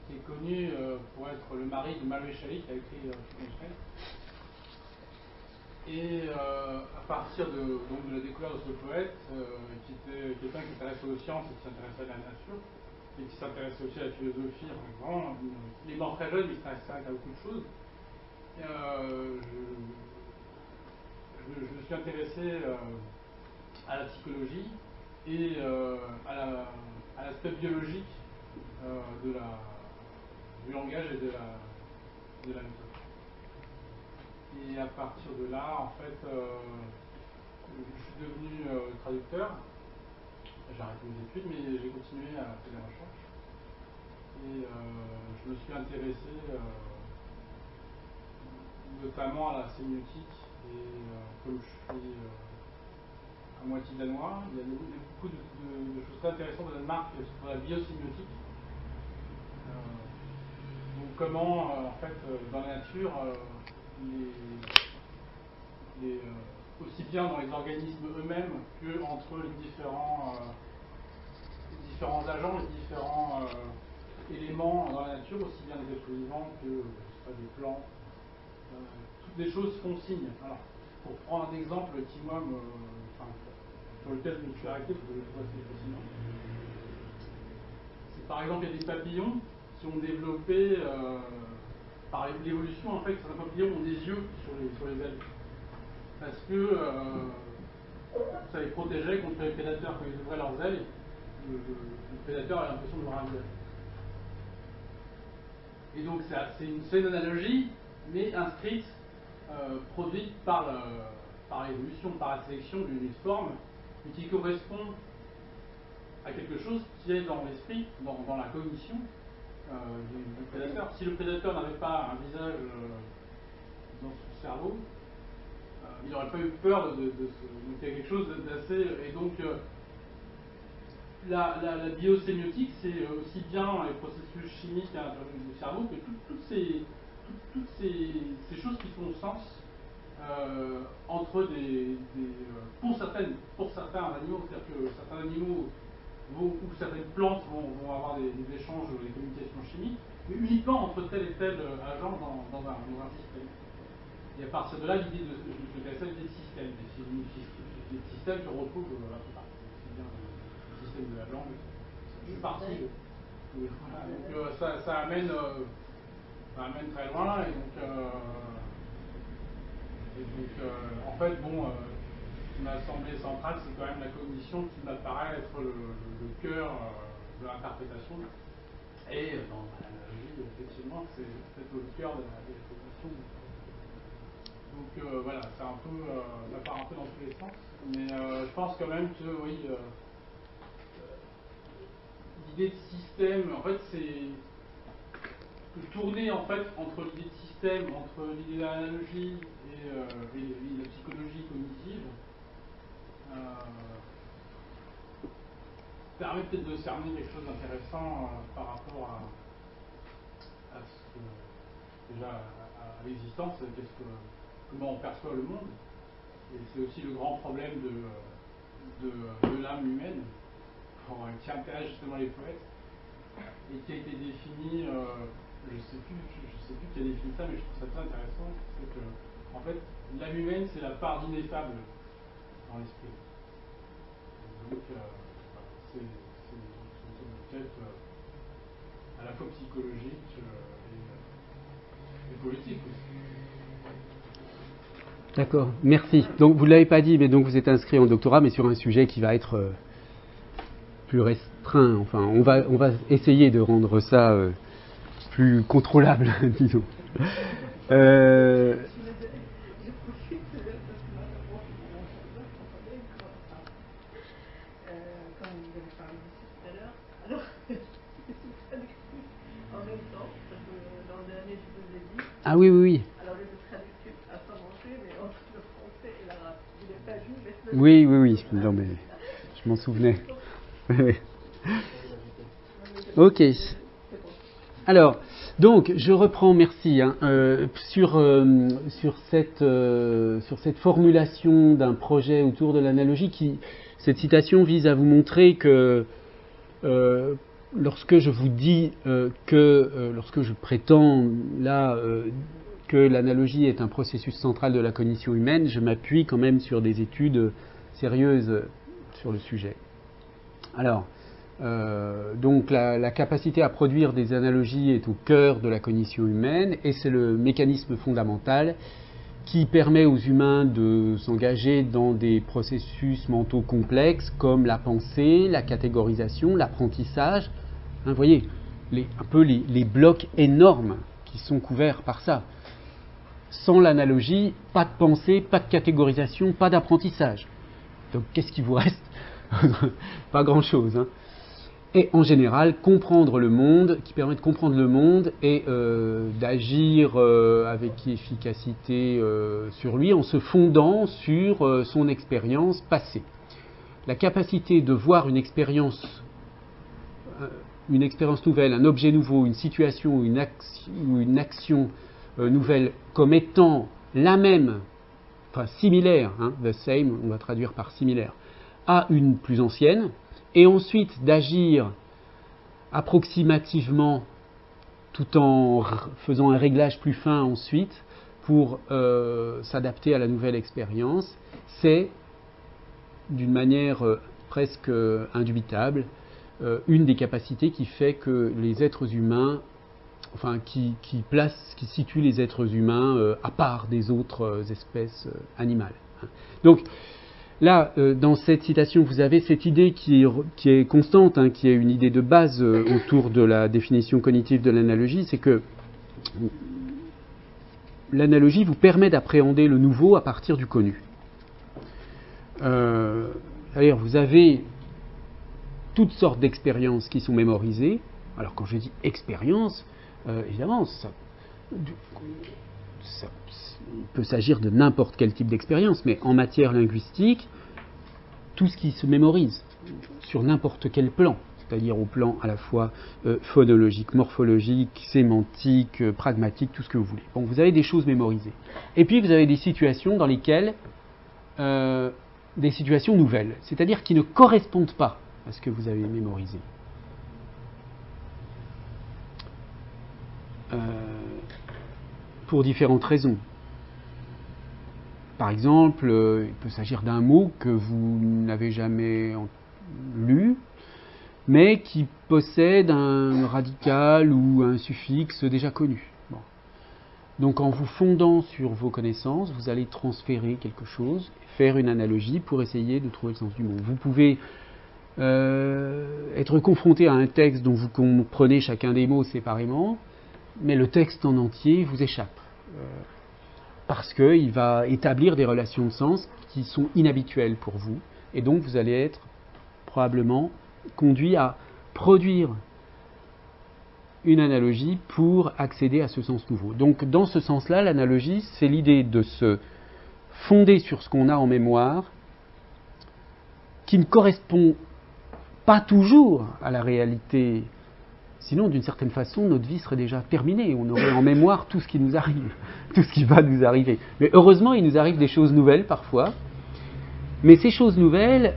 qui est connu pour être le mari de Mary Shelley, qui a écrit Frankenstein. Et à partir de la découverte de ce poète, qui était quelqu'un qui s'intéressait aux sciences et qui s'intéressait à la nature, et qui s'intéressait aussi à la philosophie, vraiment, il est mort très jeune, mais il s'intéressait à beaucoup de choses. Je me suis intéressé à la psychologie et à l'aspect biologique du langage et de la méthode. Et à partir de là, en fait, je suis devenu traducteur. J'ai arrêté mes études, mais j'ai continué à faire des recherches. Et je me suis intéressé notamment à la sémiotique. Et comme je suis à moitié danois, il y a beaucoup de choses très intéressantes au Danemark sur la biosémiotique. Donc comment, en fait, dans la nature, aussi bien dans les organismes eux-mêmes que entre les différents agents, les différents éléments dans la nature, aussi bien des êtres vivants que des plantes. Toutes les choses font signe. Alors, pour prendre un exemple qui, moi, sur lequel je me suis arrêté, parce que je le trouve assez fascinant, c'est par exemple, il y a des papillons qui ont développé, par l'évolution, en fait, certains papillons ont des yeux sur les ailes. Parce que ça les protégeait contre les prédateurs. Quand ils ouvraient leurs ailes, le prédateur avait l'impression de voir un visage. Et donc c'est une analogie, mais inscrite, produite par l'évolution, par la sélection d'une forme, mais qui correspond à quelque chose qui est dans l'esprit, dans la cognition du prédateur. Si le prédateur n'avait pas un visage dans son cerveau, il n'aurait pas eu peur de donc il y a quelque chose d'assez... Et donc la biosémiotique, c'est aussi bien les processus chimiques à l'intérieur du cerveau que toutes ces choses qui font sens entre pour certains animaux, c'est-à-dire que certains animaux ou certaines plantes vont avoir des échanges, des communications chimiques, mais uniquement entre tel et tel agent dans un système. Et à partir de là, l'idée de système, l'idée de système se retrouve la plupart. C'est bien le système de la langue, ça fait partie. Voilà, donc ça amène très loin, et donc en fait, bon, ce qui m'a semblé central, c'est quand même la cognition qui m'apparaît être le cœur de l'interprétation. Et dans l'analogie, effectivement, c'est peut-être le cœur de l'interprétation. Donc voilà, c'est un peu, ça part un peu dans tous les sens. Mais je pense quand même que, oui, l'idée de système, en fait, c'est de tourner en fait entre l'idée de système, entre l'idée d'analogie et la psychologie cognitive, permet peut-être de cerner quelque chose d'intéressant par rapport à déjà à l'existence, comment on perçoit le monde. Et c'est aussi le grand problème de l'âme humaine, qui intéresse justement les poètes, et qui a été défini, je sais plus qui a défini ça, mais je trouve ça très intéressant, c'est que, en fait, l'âme humaine, c'est la part d'ineffable dans l'esprit. Donc, c'est une quête à la fois psychologique et politique aussi. D'accord, merci. Donc vous ne l'avez pas dit, mais donc vous êtes inscrit en doctorat, mais sur un sujet qui va être plus restreint. Enfin, on va essayer de rendre ça plus contrôlable, disons. Ah oui, oui, oui. Alors le traducteur a pas mangé, mais entre le français et l'arabe, il n'est pas vu, mais... Oui, oui, oui. Non, mais je m'en souvenais. Ok. Alors, donc, je reprends, merci, sur cette formulation d'un projet autour de l'analogie. Cette citation vise à vous montrer que lorsque je vous dis lorsque je prétends là que l'analogie est un processus central de la cognition humaine, je m'appuie quand même sur des études sérieuses sur le sujet. Alors, donc la capacité à produire des analogies est au cœur de la cognition humaine, et c'est le mécanisme fondamental qui permet aux humains de s'engager dans des processus mentaux complexes comme la pensée, la catégorisation, l'apprentissage. Vous voyez, un peu les blocs énormes qui sont couverts par ça. Sans l'analogie, pas de pensée, pas de catégorisation, pas d'apprentissage. Donc qu'est-ce qui vous reste? Pas grand-chose. Hein. Et en général, comprendre le monde, qui permet de comprendre le monde et d'agir avec efficacité sur lui en se fondant sur son expérience passée. La capacité de voir une expérience nouvelle, un objet nouveau, une situation ou une action nouvelle comme étant la même, enfin similaire, hein, the same, on va traduire par similaire, à une plus ancienne, et ensuite d'agir approximativement tout en faisant un réglage plus fin ensuite pour s'adapter à la nouvelle expérience, c'est d'une manière presque indubitable une des capacités qui fait que les êtres humains, enfin qui situe les êtres humains à part des autres espèces animales. Donc là, dans cette citation, vous avez cette idée qui est constante, hein, qui est une idée de base autour de la définition cognitive de l'analogie, c'est que l'analogie vous permet d'appréhender le nouveau à partir du connu. C'est-à-dire, vous avez toutes sortes d'expériences qui sont mémorisées. Alors, quand je dis expérience, évidemment, il peut s'agir de n'importe quel type d'expérience, mais en matière linguistique, tout ce qui se mémorise sur n'importe quel plan, c'est-à-dire au plan à la fois phonologique, morphologique, sémantique, pragmatique, tout ce que vous voulez. Bon, vous avez des choses mémorisées. Et puis vous avez des situations dans lesquelles, des situations nouvelles, c'est-à-dire qui ne correspondent pas à ce que vous avez mémorisé. Pour différentes raisons. Par exemple, il peut s'agir d'un mot que vous n'avez jamais lu, mais qui possède un radical ou un suffixe déjà connu. Bon. Donc en vous fondant sur vos connaissances, vous allez transférer quelque chose, faire une analogie pour essayer de trouver le sens du mot. Vous pouvez être confronté à un texte dont vous comprenez chacun des mots séparément, mais le texte en entier vous échappe. Parce qu'il va établir des relations de sens qui sont inhabituelles pour vous, et donc vous allez être probablement conduit à produire une analogie pour accéder à ce sens nouveau. Donc dans ce sens-là, l'analogie, c'est l'idée de se fonder sur ce qu'on a en mémoire, qui ne correspond pas toujours à la réalité. Sinon, d'une certaine façon, notre vie serait déjà terminée. On aurait en mémoire tout ce qui nous arrive, tout ce qui va nous arriver. Mais heureusement, il nous arrive des choses nouvelles parfois. Mais ces choses nouvelles,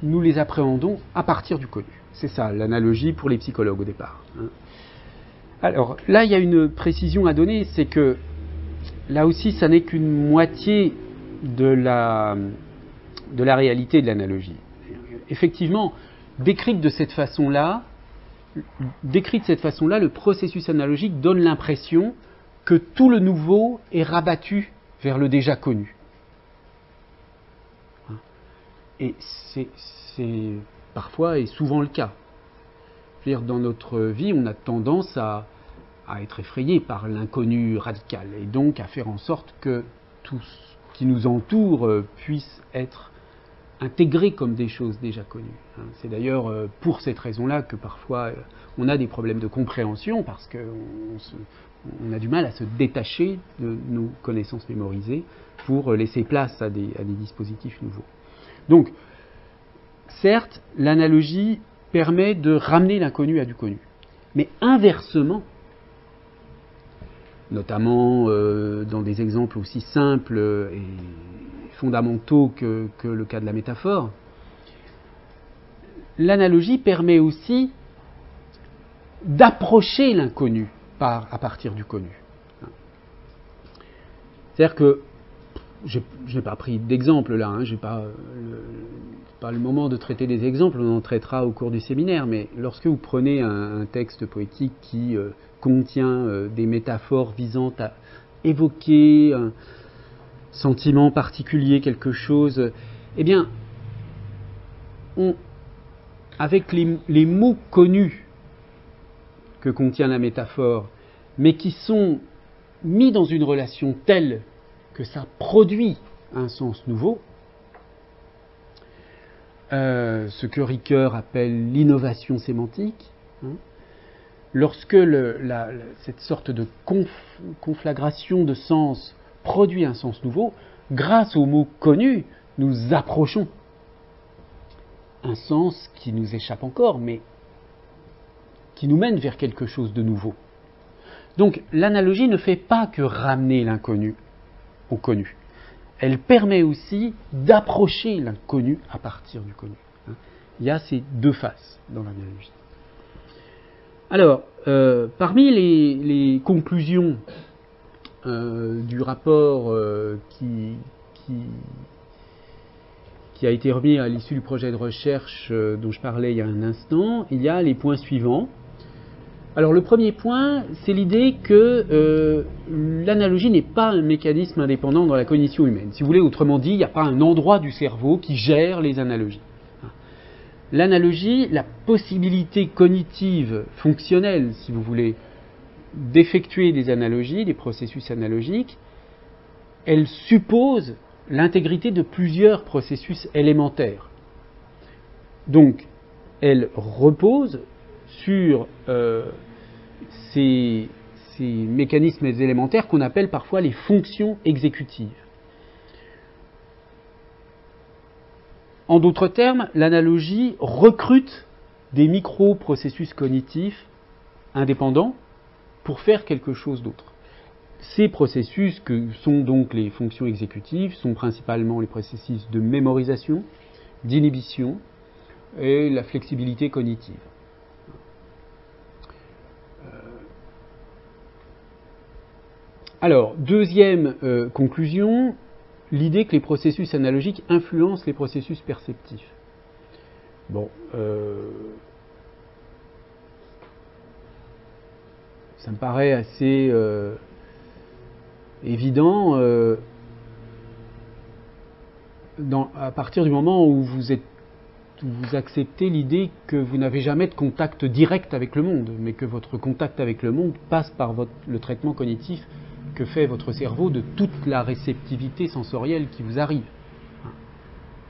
nous les appréhendons à partir du connu. C'est ça, l'analogie pour les psychologues au départ. Alors, là, il y a une précision à donner, c'est que là aussi, ça n'est qu'une moitié de la réalité de l'analogie. Effectivement, décrit de cette façon-là, le processus analogique donne l'impression que tout le nouveau est rabattu vers le déjà connu. Et c'est parfois et souvent le cas. C'est-à-dire, dans notre vie, on a tendance à être effrayé par l'inconnu radical, et donc à faire en sorte que tout ce qui nous entoure puisse être intégré comme des choses déjà connues. C'est d'ailleurs pour cette raison-là que parfois on a des problèmes de compréhension, parce qu'on a du mal à se détacher de nos connaissances mémorisées pour laisser place à des dispositifs nouveaux. Donc, certes, l'analogie permet de ramener l'inconnu à du connu. Mais inversement, notamment dans des exemples aussi simples et fondamentaux que le cas de la métaphore, l'analogie permet aussi d'approcher l'inconnu à partir du connu. C'est-à-dire que, je n'ai pas pris d'exemple là, je n'ai pas le moment de traiter des exemples, on en traitera au cours du séminaire, mais lorsque vous prenez un texte poétique qui contient des métaphores visant à évoquer un sentiment particulier, quelque chose, eh bien, avec les mots connus que contient la métaphore, mais qui sont mis dans une relation telle que ça produit un sens nouveau, ce que Ricoeur appelle l'innovation sémantique, lorsque cette sorte de conflagration de sens produit un sens nouveau, grâce aux mots connus, nous approchons un sens qui nous échappe encore, mais qui nous mène vers quelque chose de nouveau. Donc l'analogie ne fait pas que ramener l'inconnu au connu. Elle permet aussi d'approcher l'inconnu à partir du connu. Il y a ces deux faces dans l'analogie. Alors, parmi les conclusions du rapport qui a été remis à l'issue du projet de recherche dont je parlais il y a un instant, il y a les points suivants. Alors le premier point, c'est l'idée que l'analogie n'est pas un mécanisme indépendant dans la cognition humaine. Si vous voulez, autrement dit, il n'y a pas un endroit du cerveau qui gère les analogies. l'analogie, la possibilité cognitive, fonctionnelle, si vous voulez, d'effectuer des analogies, des processus analogiques, elle suppose l'intégrité de plusieurs processus élémentaires. Donc, elle repose sur ces mécanismes élémentaires qu'on appelle parfois les fonctions exécutives. En d'autres termes, l'analogie recrute des micro-processus cognitifs indépendants pour faire quelque chose d'autre. Ces processus, que sont donc les fonctions exécutives, sont principalement les processus de mémorisation, d'inhibition et la flexibilité cognitive. Alors, deuxième conclusion, l'idée que les processus analogiques influencent les processus perceptifs. Bon, ça me paraît assez évident à partir du moment où vous acceptez l'idée que vous n'avez jamais de contact direct avec le monde, mais que votre contact avec le monde passe par le traitement cognitif que fait votre cerveau de toute la réceptivité sensorielle qui vous arrive.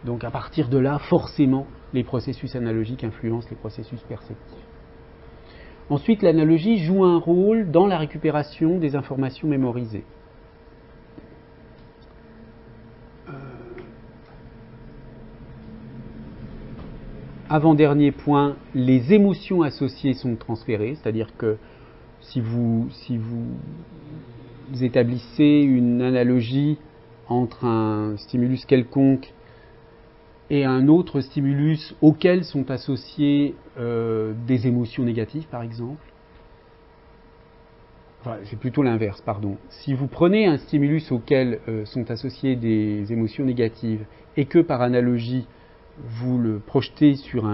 Donc à partir de là, forcément, les processus analogiques influencent les processus perceptifs. Ensuite, l'analogie joue un rôle dans la récupération des informations mémorisées. Avant-dernier point, les émotions associées sont transférées, c'est-à-dire que si vous établissez une analogie entre un stimulus quelconque et un autre stimulus auquel sont associées des émotions négatives, par exemple. Enfin, c'est plutôt l'inverse, pardon. Si vous prenez un stimulus auquel sont associées des émotions négatives et que par analogie vous le projetez sur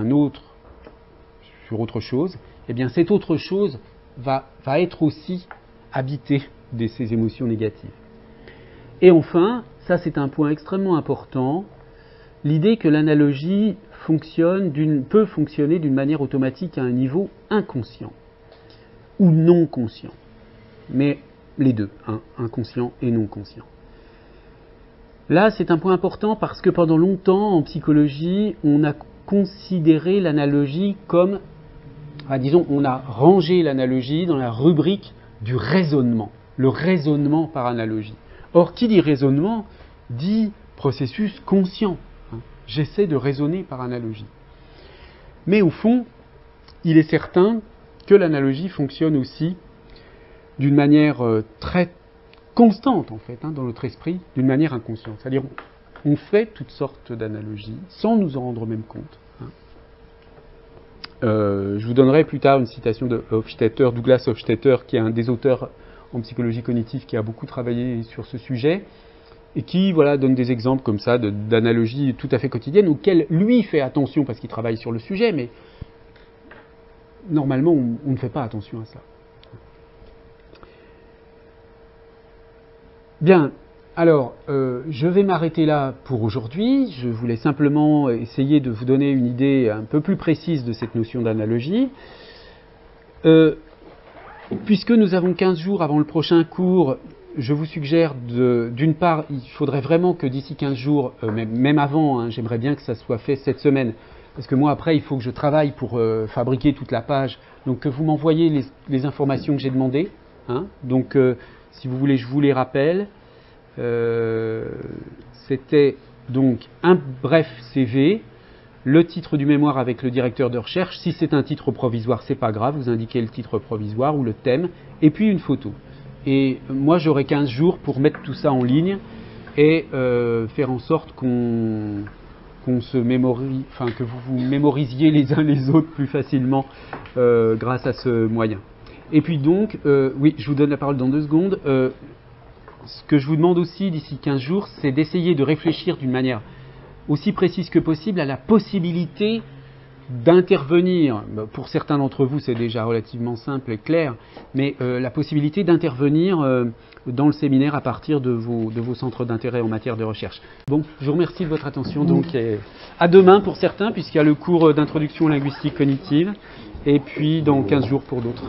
autre chose, eh bien cette autre chose va être aussi habitée de ces émotions négatives. Et enfin, ça c'est un point extrêmement important, l'idée que l'analogie peut fonctionner d'une manière automatique à un niveau inconscient ou non conscient, mais les deux, inconscient et non conscient. Là, c'est un point important parce que pendant longtemps, en psychologie, on a considéré l'analogie comme, on a rangé l'analogie dans la rubrique du raisonnement, le raisonnement par analogie. Or, qui dit raisonnement, dit processus conscient. J'essaie de raisonner par analogie. Mais au fond, il est certain que l'analogie fonctionne aussi d'une manière très constante, en fait, dans notre esprit, d'une manière inconsciente. C'est-à-dire, on fait toutes sortes d'analogies sans nous en rendre même compte. Je vous donnerai plus tard une citation de Hofstetter, Douglas Hofstetter, qui est un des auteurs en psychologie cognitive qui a beaucoup travaillé sur ce sujet et qui donne des exemples comme ça d'analogies tout à fait quotidiennes auxquelles lui fait attention parce qu'il travaille sur le sujet, mais normalement on ne fait pas attention à ça. Bien, alors je vais m'arrêter là pour aujourd'hui. Je voulais simplement essayer de vous donner une idée un peu plus précise de cette notion d'analogie. Puisque nous avons 15 jours avant le prochain cours, je vous suggère d'une part, il faudrait vraiment que d'ici 15 jours, même avant, j'aimerais bien que ça soit fait cette semaine, parce que moi après il faut que je travaille pour fabriquer toute la page, donc que vous m'envoyez les informations que j'ai demandées. Donc si vous voulez, je vous les rappelle. C'était donc un bref CV, le titre du mémoire avec le directeur de recherche. Si c'est un titre provisoire, c'est pas grave, vous indiquez le titre provisoire ou le thème, et puis une photo. Et moi, j'aurai 15 jours pour mettre tout ça en ligne et faire en sorte qu'on se mémorise, que vous mémorisiez les uns les autres plus facilement grâce à ce moyen. Et puis donc, oui, je vous donne la parole dans 2 secondes. Ce que je vous demande aussi d'ici 15 jours, c'est d'essayer de réfléchir d'une manière aussi précise que possible à la possibilité d'intervenir, pour certains d'entre vous c'est déjà relativement simple et clair, mais la possibilité d'intervenir dans le séminaire à partir de vos centres d'intérêt en matière de recherche. Bon, je vous remercie de votre attention, donc et à demain pour certains, puisqu'il y a le cours d'introduction linguistique cognitive, et puis dans 15 jours pour d'autres.